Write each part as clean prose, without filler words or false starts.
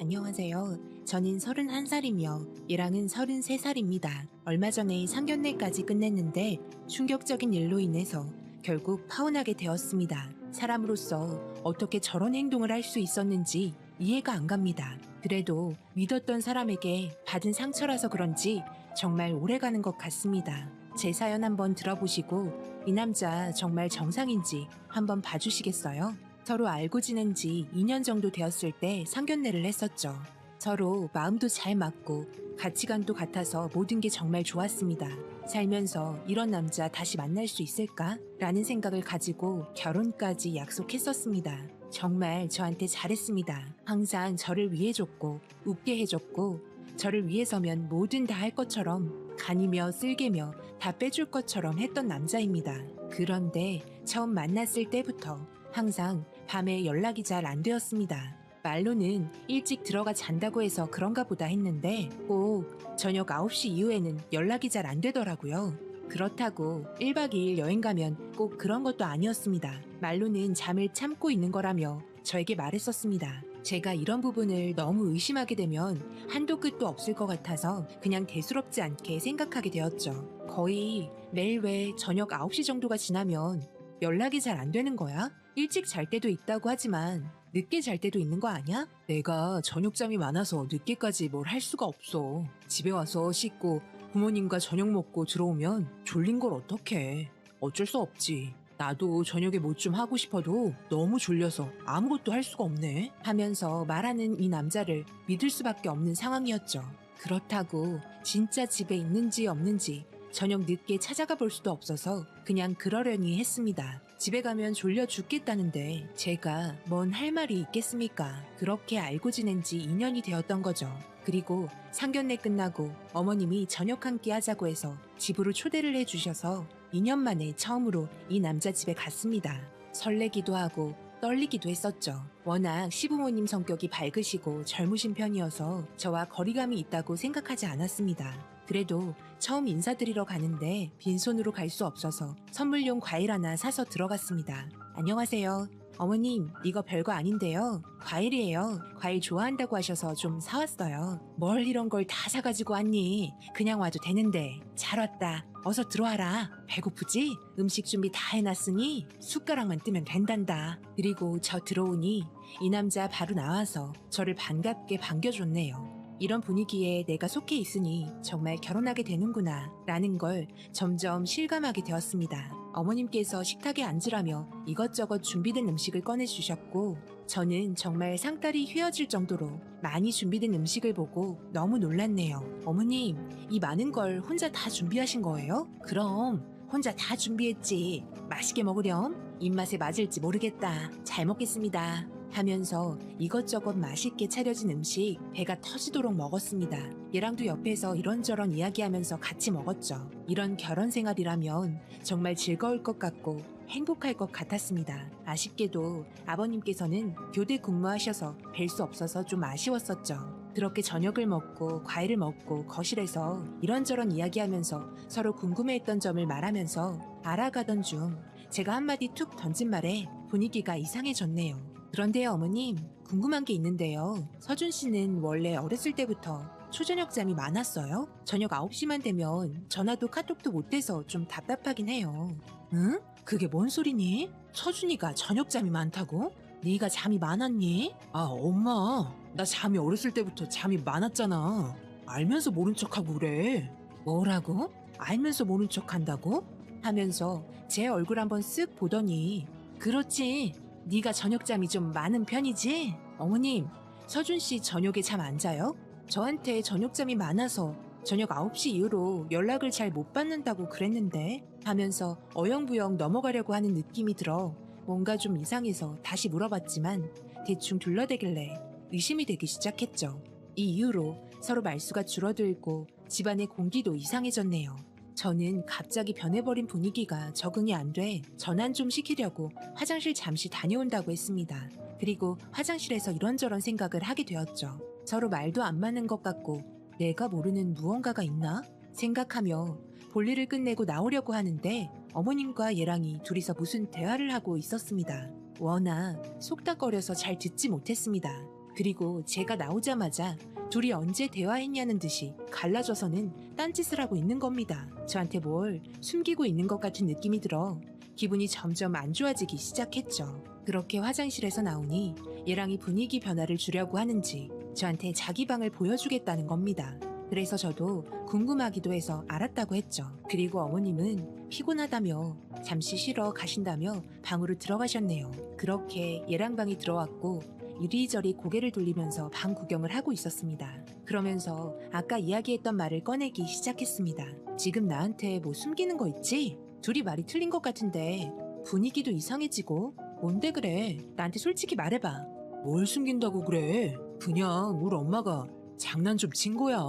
안녕하세요. 저는 31살이며 얘랑은 33살입니다. 얼마 전에 상견례까지 끝냈는데 충격적인 일로 인해서 결국 파혼하게 되었습니다. 사람으로서 어떻게 저런 행동을 할 수 있었는지 이해가 안 갑니다. 그래도 믿었던 사람에게 받은 상처라서 그런지 정말 오래가는 것 같습니다. 제 사연 한번 들어보시고 이 남자 정말 정상인지 한번 봐주시겠어요? 서로 알고 지낸 지 2년 정도 되었을 때 상견례를 했었죠. 서로 마음도 잘 맞고 가치관도 같아서 모든 게 정말 좋았습니다. 살면서 이런 남자 다시 만날 수 있을까? 라는 생각을 가지고 결혼까지 약속했었습니다. 정말 저한테 잘했습니다. 항상 저를 위해줬고 웃게 해줬고 저를 위해서면 뭐든 다 할 것처럼 간이며 쓸개며 다 빼줄 것처럼 했던 남자입니다. 그런데 처음 만났을 때부터 항상 밤에 연락이 잘 안 되었습니다. 말로는 일찍 들어가 잔다고 해서 그런가 보다 했는데 꼭 저녁 9시 이후에는 연락이 잘 안 되더라고요. 그렇다고 1박 2일 여행 가면 꼭 그런 것도 아니었습니다. 말로는 잠을 참고 있는 거라며 저에게 말했었습니다. 제가 이런 부분을 너무 의심하게 되면 한도 끝도 없을 것 같아서 그냥 대수롭지 않게 생각하게 되었죠. 거의 매일 왜 저녁 9시 정도가 지나면 연락이 잘 안 되는 거야? 일찍 잘 때도 있다고 하지만 늦게 잘 때도 있는 거 아니야? 내가 저녁잠이 많아서 늦게까지 뭘 할 수가 없어. 집에 와서 씻고 부모님과 저녁 먹고 들어오면 졸린 걸 어떡해. 어쩔 수 없지. 나도 저녁에 뭐 좀 하고 싶어도 너무 졸려서 아무것도 할 수가 없네. 하면서 말하는 이 남자를 믿을 수밖에 없는 상황이었죠. 그렇다고 진짜 집에 있는지 없는지 저녁 늦게 찾아가 볼 수도 없어서 그냥 그러려니 했습니다. 집에 가면 졸려 죽겠다는데 제가 뭔 할 말이 있겠습니까? 그렇게 알고 지낸 지 2년이 되었던 거죠. 그리고 상견례 끝나고 어머님이 저녁 한 끼 하자고 해서 집으로 초대를 해주셔서 2년 만에 처음으로 이 남자 집에 갔습니다. 설레기도 하고 떨리기도 했었죠. 워낙 시부모님 성격이 밝으시고 젊으신 편이어서 저와 거리감이 있다고 생각하지 않았습니다. 그래도 처음 인사드리러 가는데 빈손으로 갈 수 없어서 선물용 과일 하나 사서 들어갔습니다. 안녕하세요. 어머님, 이거 별거 아닌데요. 과일이에요. 과일 좋아한다고 하셔서 좀 사왔어요. 뭘 이런 걸 다 사가지고 왔니? 그냥 와도 되는데. 잘 왔다. 어서 들어와라. 배고프지? 음식 준비 다 해놨으니 숟가락만 뜨면 된단다. 그리고 저 들어오니 이 남자 바로 나와서 저를 반갑게 반겨줬네요. 이런 분위기에 내가 속해 있으니 정말 결혼하게 되는구나 라는 걸 점점 실감하게 되었습니다. 어머님께서 식탁에 앉으라며 이것저것 준비된 음식을 꺼내주셨고 저는 정말 상다리 휘어질 정도로 많이 준비된 음식을 보고 너무 놀랐네요. 어머님, 이 많은 걸 혼자 다 준비하신 거예요? 그럼 혼자 다 준비했지. 맛있게 먹으렴. 입맛에 맞을지 모르겠다. 잘 먹겠습니다. 하면서 이것저것 맛있게 차려진 음식 배가 터지도록 먹었습니다. 얘랑도 옆에서 이런저런 이야기하면서 같이 먹었죠. 이런 결혼 생활이라면 정말 즐거울 것 같고 행복할 것 같았습니다. 아쉽게도 아버님께서는 교대 근무하셔서 뵐 수 없어서 좀 아쉬웠었죠. 그렇게 저녁을 먹고 과일을 먹고 거실에서 이런저런 이야기하면서 서로 궁금해했던 점을 말하면서 알아가던 중 제가 한마디 툭 던진 말에 분위기가 이상해졌네요. 그런데요, 어머님, 궁금한 게 있는데요. 서준 씨는 원래 어렸을 때부터 초저녁잠이 많았어요? 저녁 9시만 되면 전화도 카톡도 못 돼서 좀 답답하긴 해요. 응? 그게 뭔 소리니? 서준이가 저녁잠이 많다고? 네가 잠이 많았니? 아, 엄마, 나 잠이 어렸을 때부터 잠이 많았잖아. 알면서 모른 척하고 그래. 뭐라고? 알면서 모른 척한다고? 하면서 제 얼굴 한번 쓱 보더니 그렇지. 네가 저녁잠이 좀 많은 편이지? 어머님, 서준 씨 저녁에 잠 안 자요? 저한테 저녁잠이 많아서 저녁 9시 이후로 연락을 잘 못 받는다고 그랬는데 하면서 어영부영 넘어가려고 하는 느낌이 들어 뭔가 좀 이상해서 다시 물어봤지만 대충 둘러대길래 의심이 되기 시작했죠. 이 이후로 서로 말수가 줄어들고 집안의 공기도 이상해졌네요. 저는 갑자기 변해버린 분위기가 적응이 안 돼 전환 좀 시키려고 화장실 잠시 다녀온다고 했습니다. 그리고 화장실에서 이런저런 생각을 하게 되었죠. 서로 말도 안 맞는 것 같고 내가 모르는 무언가가 있나? 생각하며 볼일을 끝내고 나오려고 하는데 어머님과 얘랑이 둘이서 무슨 대화를 하고 있었습니다. 워낙 속닥거려서 잘 듣지 못했습니다. 그리고 제가 나오자마자 둘이 언제 대화했냐는 듯이 갈라져서는 딴짓을 하고 있는 겁니다. 저한테 뭘 숨기고 있는 것 같은 느낌이 들어 기분이 점점 안 좋아지기 시작했죠. 그렇게 화장실에서 나오니 얘랑이 분위기 변화를 주려고 하는지 저한테 자기 방을 보여주겠다는 겁니다. 그래서 저도 궁금하기도 해서 알았다고 했죠. 그리고 어머님은 피곤하다며 잠시 쉬러 가신다며 방으로 들어가셨네요. 그렇게 얘랑 방에 들어왔고 이리저리 고개를 돌리면서 방 구경을 하고 있었습니다. 그러면서 아까 이야기했던 말을 꺼내기 시작했습니다. 지금 나한테 뭐 숨기는 거 있지? 둘이 말이 틀린 것 같은데 분위기도 이상해지고 뭔데 그래? 나한테 솔직히 말해봐. 뭘 숨긴다고 그래? 그냥 우리 엄마가 장난 좀 친 거야.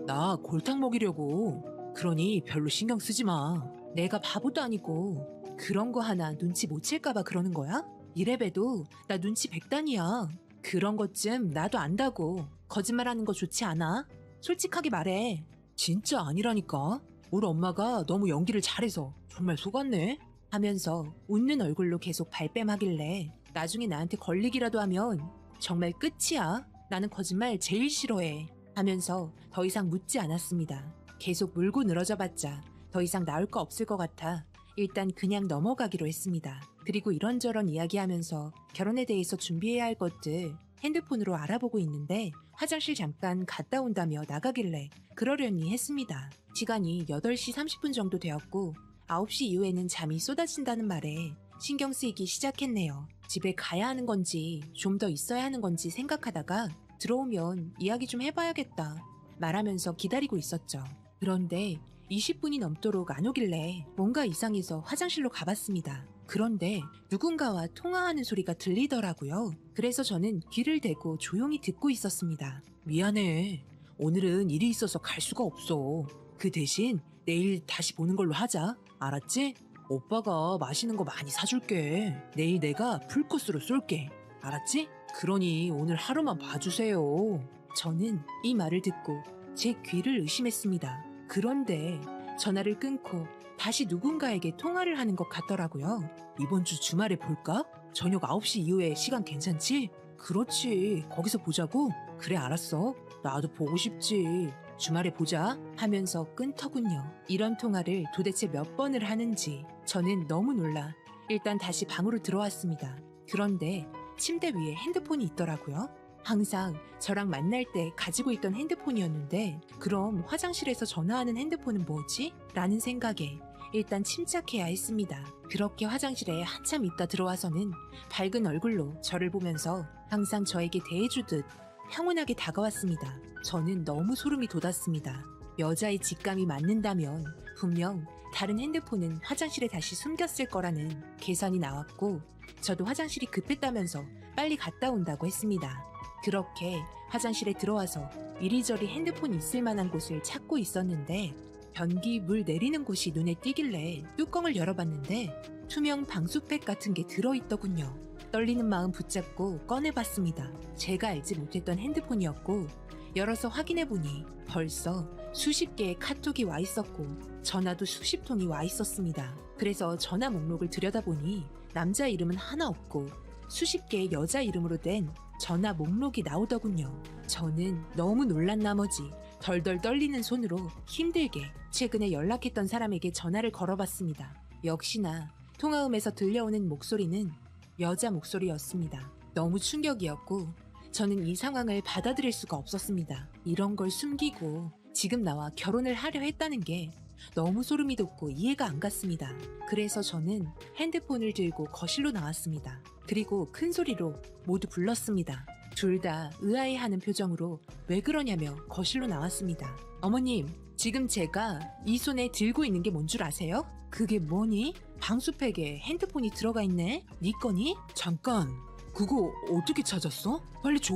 나 골탕 먹이려고. 그러니 별로 신경 쓰지 마. 내가 바보도 아니고 그런 거 하나 눈치 못 챌까봐 그러는 거야? 이래봬도 나 눈치 백단이야. 그런 것쯤 나도 안다고. 거짓말하는 거 좋지 않아? 솔직하게 말해. 진짜 아니라니까. 우리 엄마가 너무 연기를 잘해서 정말 속았네. 하면서 웃는 얼굴로 계속 발뺌하길래 나중에 나한테 걸리기라도 하면 정말 끝이야. 나는 거짓말 제일 싫어해. 하면서 더 이상 묻지 않았습니다. 계속 물고 늘어져 봤자 더 이상 나올 거 없을 것 같아 일단 그냥 넘어가기로 했습니다. 그리고 이런저런 이야기하면서 결혼에 대해서 준비해야 할 것들 핸드폰으로 알아보고 있는데 화장실 잠깐 갔다 온다며 나가길래 그러려니 했습니다. 시간이 8시 30분 정도 되었고 9시 이후에는 잠이 쏟아진다는 말에 신경 쓰이기 시작했네요. 집에 가야 하는 건지 좀 더 있어야 하는 건지 생각하다가 들어오면 이야기 좀 해봐야겠다 말하면서 기다리고 있었죠. 그런데 20분이 넘도록 안 오길래 뭔가 이상해서 화장실로 가봤습니다. 그런데 누군가와 통화하는 소리가 들리더라고요. 그래서 저는 귀를 대고 조용히 듣고 있었습니다. 미안해. 오늘은 일이 있어서 갈 수가 없어. 그 대신 내일 다시 보는 걸로 하자. 알았지? 오빠가 맛있는 거 많이 사줄게. 내일 내가 풀코스로 쏠게. 알았지? 그러니 오늘 하루만 봐주세요. 저는 이 말을 듣고 제 귀를 의심했습니다. 그런데 전화를 끊고 다시 누군가에게 통화를 하는 것 같더라고요. 이번 주 주말에 볼까? 저녁 9시 이후에 시간 괜찮지? 그렇지. 거기서 보자고? 그래 알았어. 나도 보고 싶지. 주말에 보자 하면서 끊더군요. 이런 통화를 도대체 몇 번을 하는지 저는 너무 놀라 일단 다시 방으로 들어왔습니다. 그런데 침대 위에 핸드폰이 있더라고요. 항상 저랑 만날 때 가지고 있던 핸드폰이었는데 그럼 화장실에서 전화하는 핸드폰은 뭐지? 라는 생각에 일단 침착해야 했습니다. 그렇게 화장실에 한참 있다 들어와서는 밝은 얼굴로 저를 보면서 항상 저에게 대해주듯 평온하게 다가왔습니다. 저는 너무 소름이 돋았습니다. 여자의 직감이 맞는다면 분명 다른 핸드폰은 화장실에 다시 숨겼을 거라는 계산이 나왔고 저도 화장실이 급했다면서 빨리 갔다 온다고 했습니다. 그렇게 화장실에 들어와서 이리저리 핸드폰이 있을 만한 곳을 찾고 있었는데 변기 물 내리는 곳이 눈에 띄길래 뚜껑을 열어봤는데 투명 방수팩 같은 게 들어있더군요. 떨리는 마음 붙잡고 꺼내봤습니다. 제가 알지 못했던 핸드폰이었고 열어서 확인해보니 벌써 수십 개의 카톡이 와 있었고 전화도 수십 통이 와 있었습니다. 그래서 전화 목록을 들여다보니 남자 이름은 하나 없고 수십 개의 여자 이름으로 된 전화 목록이 나오더군요. 저는 너무 놀란 나머지 덜덜 떨리는 손으로 힘들게 최근에 연락했던 사람에게 전화를 걸어봤습니다. 역시나 통화음에서 들려오는 목소리는 여자 목소리였습니다. 너무 충격이었고 저는 이 상황을 받아들일 수가 없었습니다. 이런 걸 숨기고 지금 나와 결혼을 하려 했다는 게 너무 소름이 돋고 이해가 안 갔습니다. 그래서 저는 핸드폰을 들고 거실로 나왔습니다. 그리고 큰 소리로 모두 불렀습니다. 둘 다 의아해하는 표정으로 왜 그러냐며 거실로 나왔습니다. 어머님, 지금 제가 이 손에 들고 있는 게 뭔 줄 아세요? 그게 뭐니? 방수팩에 핸드폰이 들어가 있네? 네 거니? 잠깐, 그거 어떻게 찾았어? 빨리 줘.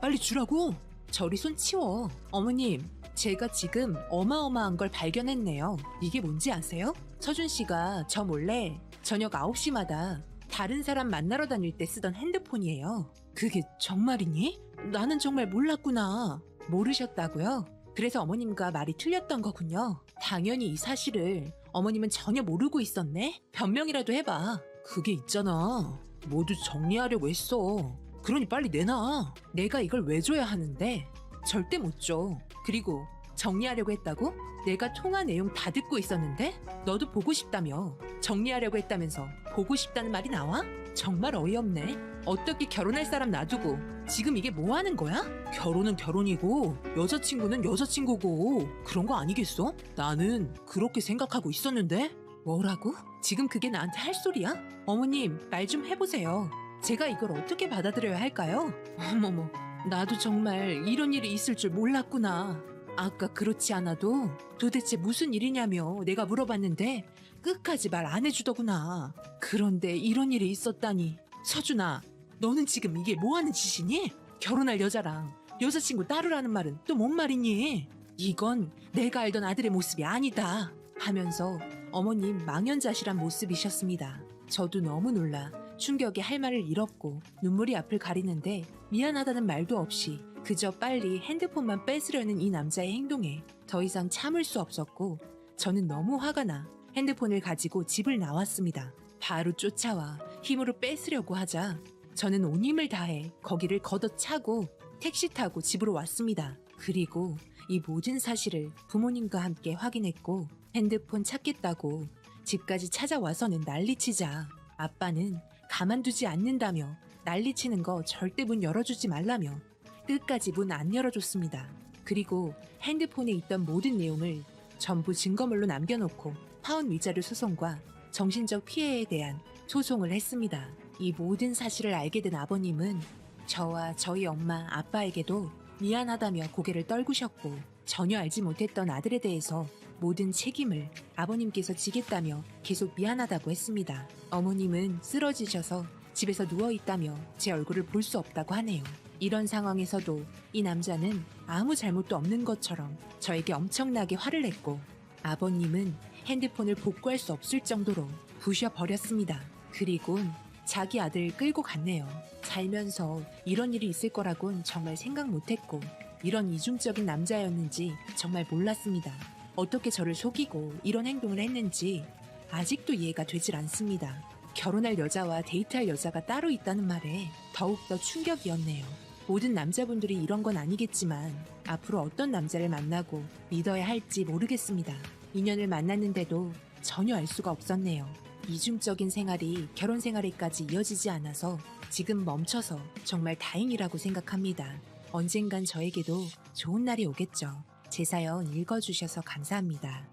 빨리 주라고. 저리 손 치워. 어머님, 제가 지금 어마어마한 걸 발견했네요. 이게 뭔지 아세요? 서준 씨가 저 몰래 저녁 9시마다 다른 사람 만나러 다닐 때 쓰던 핸드폰이에요. 그게 정말이니? 나는 정말 몰랐구나. 모르셨다고요? 그래서 어머님과 말이 틀렸던 거군요. 당연히 이 사실을 어머님은 전혀 모르고 있었네? 변명이라도 해봐. 그게 있잖아. 모두 정리하려고 했어. 그러니 빨리 내놔. 내가 이걸 왜 줘야 하는데? 절대 못 줘. 그리고 정리하려고 했다고? 내가 통화 내용 다 듣고 있었는데? 너도 보고 싶다며. 정리하려고 했다면서 보고 싶다는 말이 나와? 정말 어이없네. 어떻게 결혼할 사람 놔두고 지금 이게 뭐 하는 거야? 결혼은 결혼이고 여자친구는 여자친구고 그런 거 아니겠어? 나는 그렇게 생각하고 있었는데? 뭐라고? 지금 그게 나한테 할 소리야? 어머님, 말 좀 해보세요. 제가 이걸 어떻게 받아들여야 할까요? 어머머, 나도 정말 이런 일이 있을 줄 몰랐구나. 아까 그렇지 않아도 도대체 무슨 일이냐며 내가 물어봤는데 끝까지 말 안 해주더구나. 그런데 이런 일이 있었다니. 서준아, 너는 지금 이게 뭐 하는 짓이니? 결혼할 여자랑 여자친구 따르라는 말은 또 뭔 말이니? 이건 내가 알던 아들의 모습이 아니다. 하면서 어머님 망연자실한 모습이셨습니다. 저도 너무 놀라 충격에 할 말을 잃었고 눈물이 앞을 가리는데 미안하다는 말도 없이 그저 빨리 핸드폰만 뺏으려는 이 남자의 행동에 더 이상 참을 수 없었고 저는 너무 화가 나 핸드폰을 가지고 집을 나왔습니다. 바로 쫓아와 힘으로 뺏으려고 하자 저는 온 힘을 다해 거기를 걷어차고 택시 타고 집으로 왔습니다. 그리고 이 모든 사실을 부모님과 함께 확인했고 핸드폰 찾겠다고 집까지 찾아와서는 난리치자 아빠는 가만두지 않는다며 난리치는 거 절대 문 열어주지 말라며 끝까지 문 안 열어줬습니다. 그리고 핸드폰에 있던 모든 내용을 전부 증거물로 남겨놓고 파혼 위자료 소송과 정신적 피해에 대한 소송을 했습니다. 이 모든 사실을 알게 된 아버님은 저와 저희 엄마, 아빠에게도 미안하다며 고개를 떨구셨고 전혀 알지 못했던 아들에 대해서 모든 책임을 아버님께서 지겠다며 계속 미안하다고 했습니다. 어머님은 쓰러지셔서 집에서 누워있다며 제 얼굴을 볼 수 없다고 하네요. 이런 상황에서도 이 남자는 아무 잘못도 없는 것처럼 저에게 엄청나게 화를 냈고 아버님은 핸드폰을 복구할 수 없을 정도로 부셔버렸습니다. 그리곤 자기 아들 끌고 갔네요. 살면서 이런 일이 있을 거라곤 정말 생각 못했고 이런 이중적인 남자였는지 정말 몰랐습니다. 어떻게 저를 속이고 이런 행동을 했는지 아직도 이해가 되질 않습니다. 결혼할 여자와 데이트할 여자가 따로 있다는 말에 더욱더 충격이었네요. 모든 남자분들이 이런 건 아니겠지만 앞으로 어떤 남자를 만나고 믿어야 할지 모르겠습니다. 인연을 만났는데도 전혀 알 수가 없었네요. 이중적인 생활이 결혼 생활에까지 이어지지 않아서 지금 멈춰서 정말 다행이라고 생각합니다. 언젠간 저에게도 좋은 날이 오겠죠. 제 사연 읽어주셔서 감사합니다.